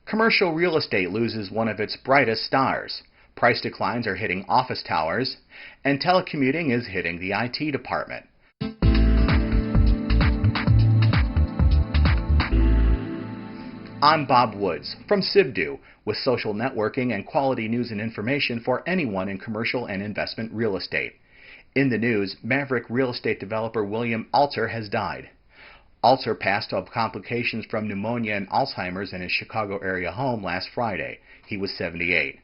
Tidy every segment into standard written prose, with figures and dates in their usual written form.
Commercial real estate loses one of its brightest stars. Price declines are hitting office towers, and telecommuting is hitting the IT department. I'm Bob Woods from Sibdu with social networking and quality news and information for anyone in commercial and investment real estate. In the news, maverick real estate developer William Alter has died. Alter passed of complications from pneumonia and Alzheimer's in his Chicago area home last Friday. He was 78.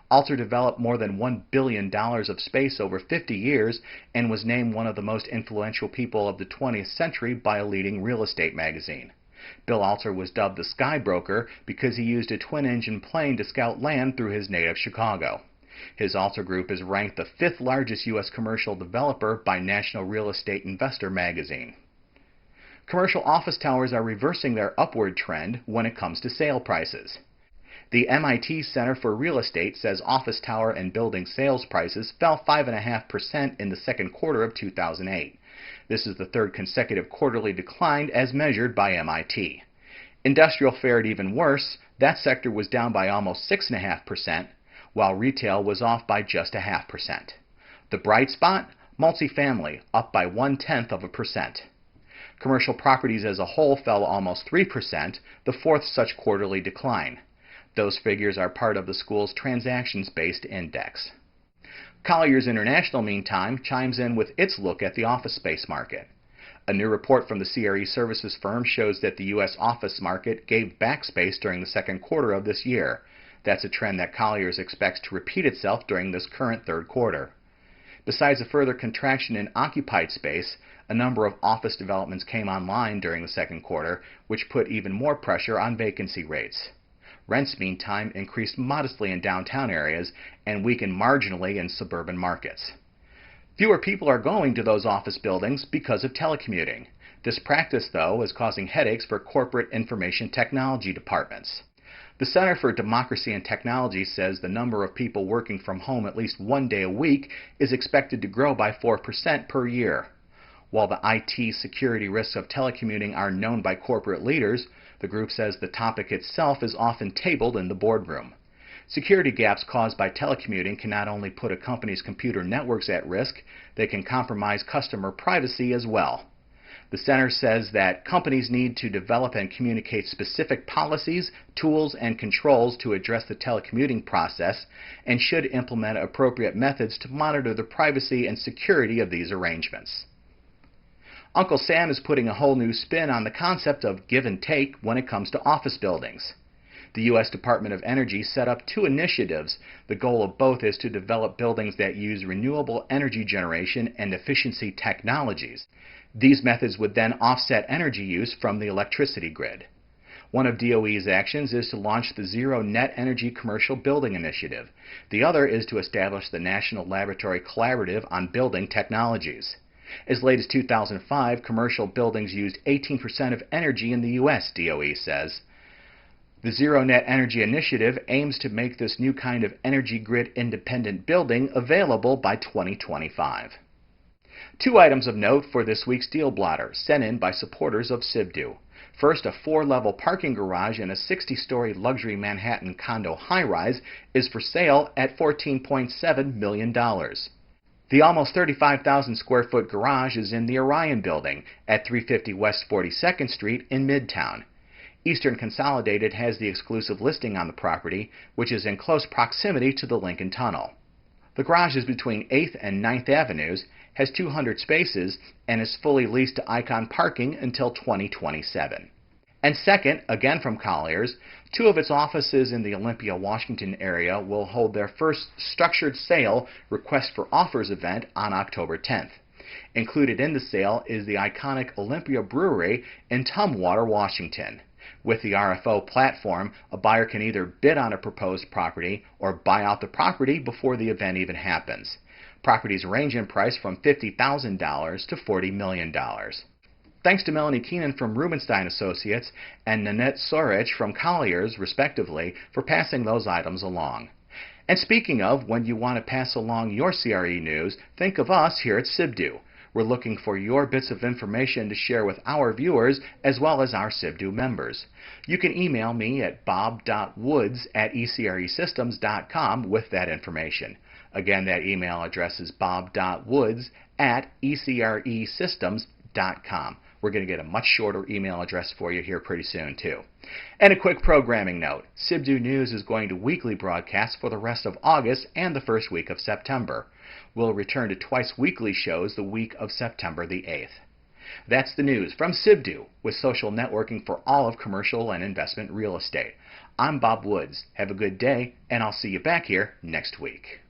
Alter developed more than $1 billion of space over 50 years and was named one of the most influential people of the 20th century by a leading real estate magazine. Bill Alter was dubbed the Sky Broker because he used a twin-engine plane to scout land through his native Chicago. His Alter Group is ranked the 5th largest U.S. commercial developer by National Real Estate Investor magazine. Commercial office towers are reversing their upward trend when it comes to sale prices. The MIT Center for Real Estate says office tower and building sales prices fell 5.5% in the second quarter of 2008. This is the third consecutive quarterly decline as measured by MIT. Industrial fared even worse. That sector was down by almost 6.5%, while retail was off by just 0.5%. The bright spot? Multifamily, up by 0.1%. Commercial properties as a whole fell almost 3%, the fourth such quarterly decline. Those figures are part of the school's transactions-based index. Colliers International, meantime, chimes in with its look at the office space market. A new report from the CRE services firm shows that the U.S. office market gave back space during the second quarter of this year. That's a trend that Colliers expects to repeat itself during this current third quarter. Besides a further contraction in occupied space, a number of office developments came online during the second quarter, which put even more pressure on vacancy rates. Rents, meantime, increased modestly in downtown areas and weakened marginally in suburban markets. Fewer people are going to those office buildings because of telecommuting. This practice, though, is causing headaches for corporate information technology departments. The Center for Democracy and Technology says the number of people working from home at least one day a week is expected to grow by 4% per year. While the IT security risks of telecommuting are known by corporate leaders, the group says the topic itself is often tabled in the boardroom. Security gaps caused by telecommuting can not only put a company's computer networks at risk, they can compromise customer privacy as well. The center says that companies need to develop and communicate specific policies, tools, and controls to address the telecommuting process and should implement appropriate methods to monitor the privacy and security of these arrangements. Uncle Sam is putting a whole new spin on the concept of give and take when it comes to office buildings. The U.S. Department of Energy set up two initiatives. The goal of both is to develop buildings that use renewable energy generation and efficiency technologies. These methods would then offset energy use from the electricity grid. One of DOE's actions is to launch the Zero Net Energy Commercial Building Initiative. The other is to establish the National Laboratory Collaborative on Building Technologies. As late as 2005, commercial buildings used 18% of energy in the U.S., DOE says. The Zero Net Energy Initiative aims to make this new kind of energy grid-independent building available by 2025. Two items of note for this week's Deal Blotter, sent in by supporters of Sibdu. First, a 4-level parking garage in a 60-story luxury Manhattan condo high-rise is for sale at $14.7 million. The almost 35,000 square foot garage is in the Orion Building at 350 West 42nd Street in Midtown. Eastern Consolidated has the exclusive listing on the property, which is in close proximity to the Lincoln Tunnel. The garage is between 8th and 9th Avenues, has 200 spaces, and is fully leased to Icon Parking until 2027. And second, again from Colliers, two of its offices in the Olympia, Washington area will hold their first structured sale request for offers event on October 10th. Included in the sale is the iconic Olympia Brewery in Tumwater, Washington. With the RFO platform, a buyer can either bid on a proposed property or buy out the property before the event even happens. Properties range in price from $50,000 to $40 million. Thanks to Melanie Keenan from Rubenstein Associates and Nanette Sorich from Colliers, respectively, for passing those items along. And speaking of when you want to pass along your CRE news, think of us here at Sibdu. We're looking for your bits of information to share with our viewers as well as our Sibdu members. You can email me at bob.woods@ecresystems.com with that information. Again, that email address is bob.woods@ecresystems.com. We're going to get a much shorter email address for you here pretty soon, too. And a quick programming note. Sibdu News is going to weekly broadcast for the rest of August and the first week of September. We'll return to twice weekly shows the week of September the 8th. That's the news from Sibdu, with social networking for all of commercial and investment real estate. I'm Bob Woods. Have a good day, and I'll see you back here next week.